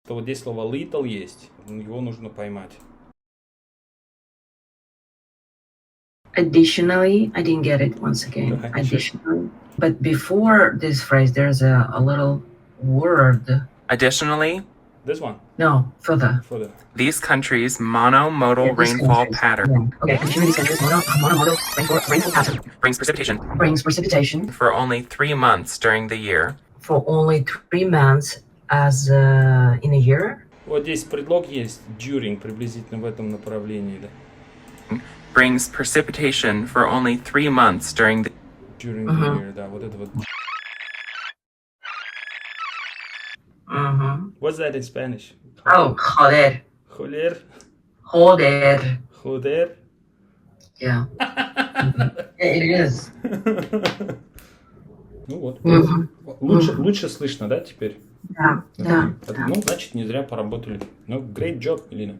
То вот здесь слово little есть, его нужно поймать. Additionally, I didn't get it once again. Okay, Additionally. But before this phrase, there's a little word. Additionally, This one. No, further. Further. these countries' monomodal These rainfall countries. pattern Yeah. Okay, continue these countries. Monomodal rainfall pattern brings precipitation brings precipitation for only 3 months during the year. for only 3 months as in a year. Вот здесь предлог есть, during, приблизительно в этом направлении, да. Brings precipitation for only 3 months during the During the year, да, вот это вот. What's that in Spanish? Oh, joder. Joder. Joder. Joder. Yeah. It is. Ну вот. Лучше слышно, да, теперь? Да, да. Ну, значит, не зря поработали. Ну, great job, Элина.